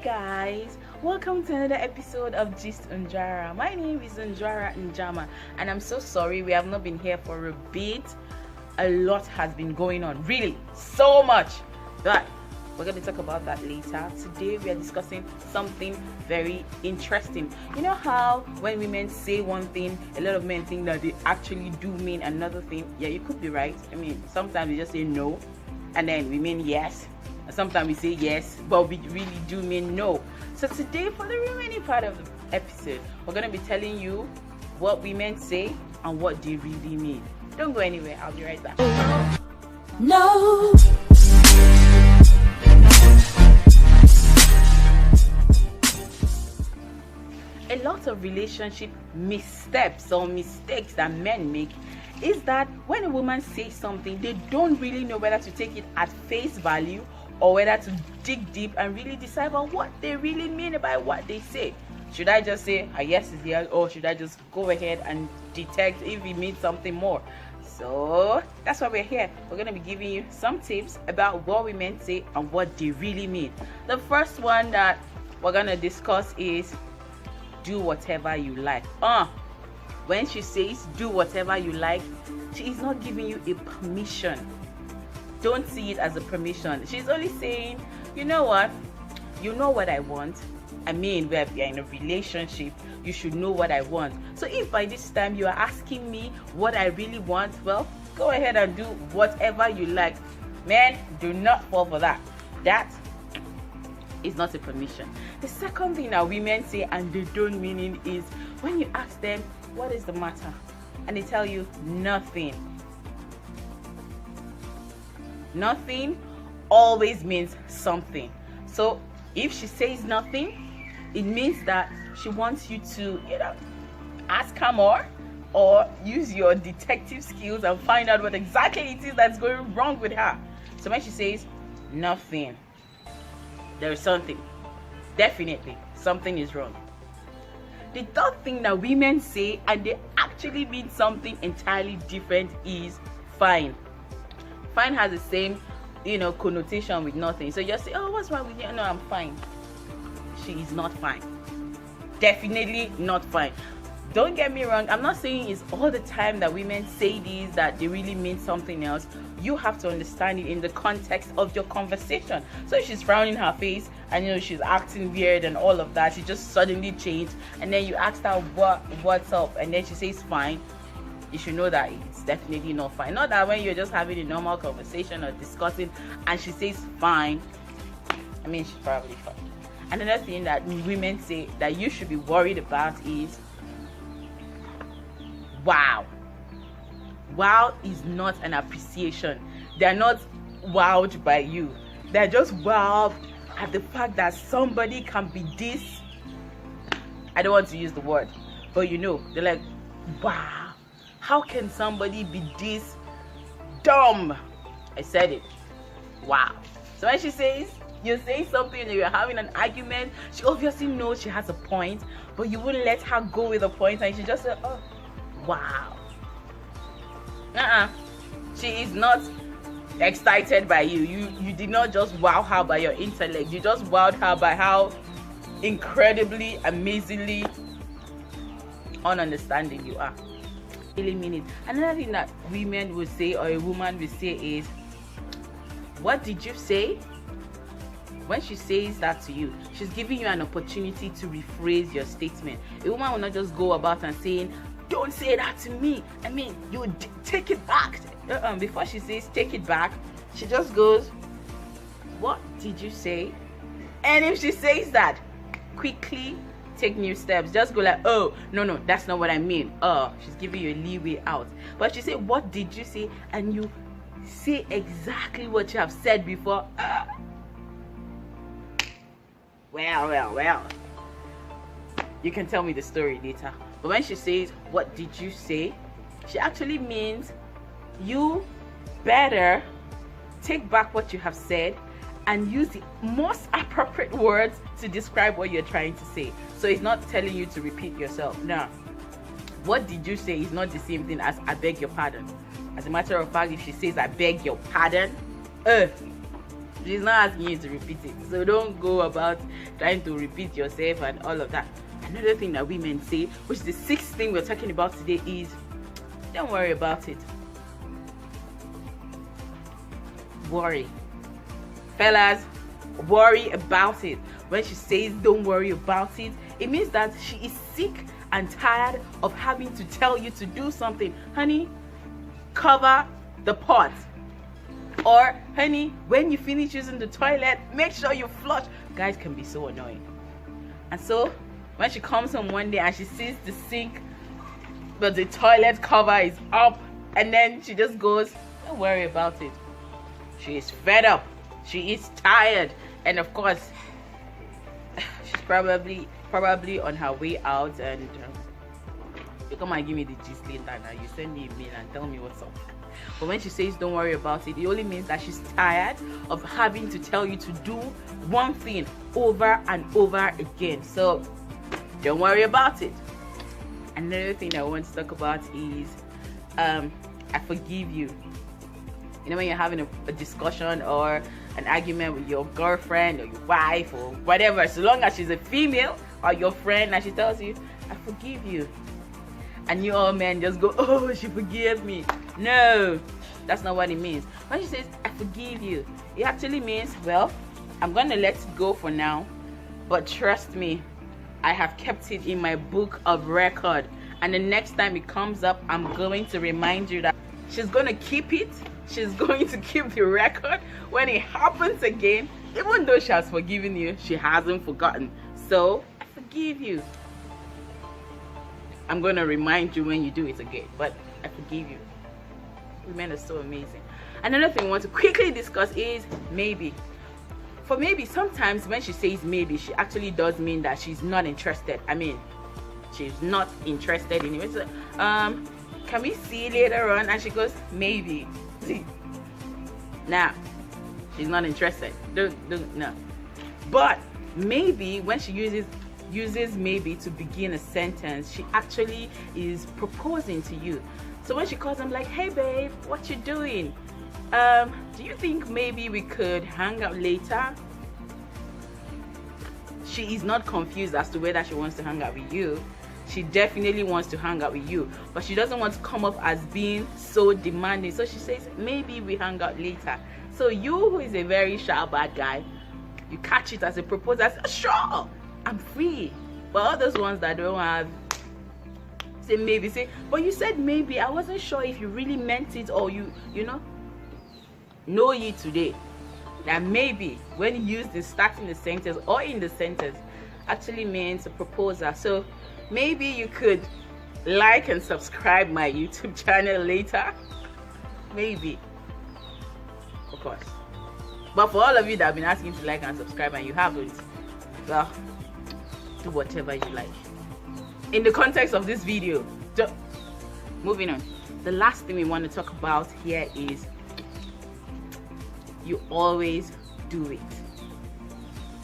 Guys, welcome to another episode of Gist Njara. My name is Njara Njama, and I'm so sorry we have not been here for a bit. A lot has been going on, really, so much. But we're going to talk about that later. Today we are discussing something very interesting. You know how when women say one thing, a lot of men think that they actually do mean another thing? Yeah, you could be right. I mean, sometimes we just say no, and then we mean yes. Sometimes we say yes, but we really do mean no. So today, for the remaining part of the episode, we're going to be telling you what women say and what they really mean. Don't go anywhere. I'll be right back. No. A lot of relationship missteps or mistakes that men make is that when a woman says something, they don't really know whether to take it at face value or whether to dig deep and really decipher what they really mean by what they say. Should I just say a yes is yes, or should I just go ahead and detect if it means something more? So that's why we're here. We're going to be giving you some tips about what women say and what they really mean. The first one that we're going to discuss is do whatever you like. When she says do whatever you like, she is not giving you a permission. Don't see it as a permission. She's only saying, you know what? You know what I want. I mean, we are in a relationship. You should know what I want. So if by this time you are asking me what I really want, well, go ahead and do whatever you like. Men, do not fall for that. That is not a permission. The second thing that women say and they don't mean it is when you ask them, what is the matter? And they tell you nothing. Nothing always means something. So if she says nothing, it means that she wants you to, ask her more or use your detective skills and find out what exactly it is that's going wrong with her. So when she says nothing, there is something. Definitely, something is wrong. The third thing that women say and they actually mean something entirely different is fine. Fine has the same, connotation with nothing. So you just say, oh, what's wrong with you? No, I'm fine. She is not fine. Definitely not fine. Don't get me wrong. I'm not saying it's all the time that women say this that they really mean something else. You have to understand it in the context of your conversation. So if she's frowning her face and she's acting weird and all of that, she just suddenly changed, and then you asked her what's up, and then she says fine, you should know that it's definitely not fine. Not that when you're just having a normal conversation or discussing and she says fine, I mean she's probably fine. Another thing that women say that you should be worried about is wow. Wow is not an appreciation. They're not wowed by you. They're just wowed at the fact that somebody can be this. I don't want to use the word, but they're like, wow. How can somebody be this dumb? I said it. Wow. So when she says, you're saying something and you're having an argument, she obviously knows she has a point, but you wouldn't let her go with a point, and she just said, oh, wow. She is not excited by you. You did not just wow her by your intellect. You just wowed her by how incredibly, amazingly ununderstanding you are. Really mean it. Another thing that women will say or a woman will say is, what did you say? When she says that to you, she's giving you an opportunity to rephrase your statement. A woman will not just go about and saying, don't say that to me. I mean, you take it back. Before she says take it back, she just goes, what did you say? And if she says that, quickly take new steps. Just go like, oh, no, that's not what I mean. She's giving you a leeway out. But she say, what did you say? And you say exactly what you have said before. Well. You can tell me the story later. But when she says, what did you say? She actually means you better take back what you have said and use the most appropriate words to describe what you're trying to say. So it's not telling you to repeat yourself. No. What did you say is not the same thing as I beg your pardon. As a matter of fact, if she says I beg your pardon, She's not asking you to repeat it. So don't go about trying to repeat yourself and all of that. Another thing that women say, which is the sixth thing we're talking about today, is don't worry about it. Worry. Fellas, worry about it. When she says don't worry about it, it means that she is sick and tired of having to tell you to do something. Honey, cover the pot. Or, honey, when you finish using the toilet, make sure you flush. Guys can be so annoying. And so, when she comes home one day and she sees the sink, but the toilet cover is up, and then she just goes, don't worry about it. She is fed up. She is tired. And of course, she's probably on her way out, and you come and give me the gist later now. You send me a mail and tell me what's up. But when she says don't worry about it, it only means that she's tired of having to tell you to do one thing over and over again. So don't worry about it. Another thing I want to talk about is I forgive you. You know, when you're having a discussion or an argument with your girlfriend or your wife or whatever, so long as she's a female or your friend and she tells you, I forgive you, and you all men just go, oh, she forgave me. No, that's not what it means. When she says, I forgive you, it actually means, well, I'm going to let it go for now, but trust me, I have kept it in my book of record, and the next time it comes up, I'm going to remind you that she's going to keep it. She's going to keep the record. When it happens again, even though she has forgiven you, she hasn't forgotten. So, I forgive you. I'm going to remind you when you do it again, but I forgive you. Women are so amazing. Another thing I want to quickly discuss is maybe. For maybe, sometimes when she says maybe, she actually does mean that she's not interested. I mean, she's not interested in it. So, can we see later on? And she goes, maybe. See, now she's not interested. No. But maybe when she uses maybe to begin a sentence, she actually is proposing to you. So when she calls him like, hey babe, what you doing? Do you think maybe we could hang out later? She is not confused as to whether she wants to hang out with you. She definitely wants to hang out with you, but she doesn't want to come up as being so demanding. So she says, maybe we hang out later. So you, who is a very sharp bad guy, you catch it as a proposal. Sure, I'm free. But all those ones that don't have, say maybe, say, but you said maybe. I wasn't sure if you really meant it, or you know ye today that maybe, when used in starting the sentence or in the sentence, actually means a proposal. So maybe you could like and subscribe my YouTube channel later. Maybe. Of course. But for all of you that have been asking to like and subscribe and you haven't, well, do whatever you like. In the context of this video, moving on. The last thing we want to talk about here is you always do it.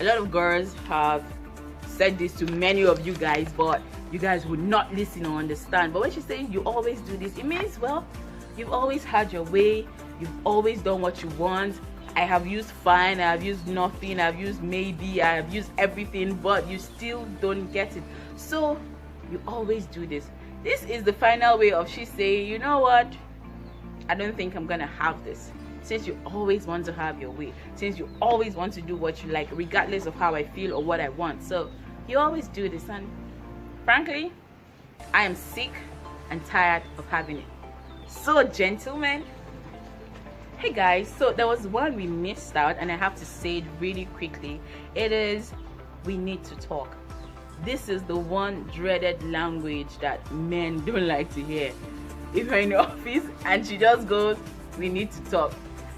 A lot of girls have said this to many of you guys, but you guys would not listen or understand. But when she's saying you always do this, it means, well, you've always had your way, you've always done what you want. I have used fine, I have used nothing, I have used maybe, I have used everything, but you still don't get it. So you always do this. This is the final way of she saying, you know what, I don't think I'm gonna have this. Since you always want to have your way, since you always want to do what you like, regardless of how I feel or what I want. So you always do this, and frankly, I am sick and tired of having it. So gentlemen, hey guys, so there was one we missed out, and I have to say it really quickly. It is, we need to talk. This is the one dreaded language that men don't like to hear. If you're in the office and she just goes, we need to talk,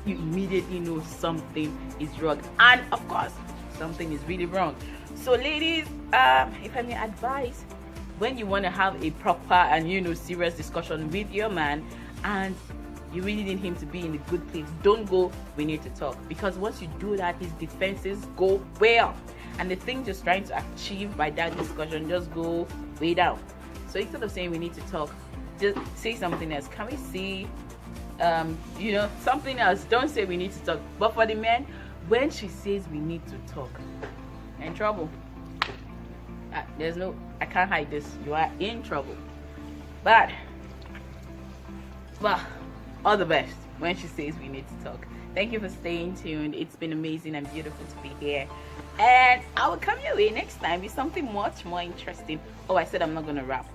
you immediately know something is wrong, and of course something is really wrong. So ladies, if I may advise, when you want to have a proper and serious discussion with your man and you really need him to be in a good place, don't go, we need to talk, because once you do that, his defenses go way up, and the thing just trying to achieve by that discussion just go way down. So instead of saying we need to talk, just say something else. Can we see something else? Don't say we need to talk. But for the men, when she says we need to talk, you're in trouble. I can't hide this. You are in trouble. But, well, all the best when she says we need to talk. Thank you for staying tuned. It's been amazing and beautiful to be here. And I will come your way next time with something much more interesting. Oh, I said I'm not going to rap.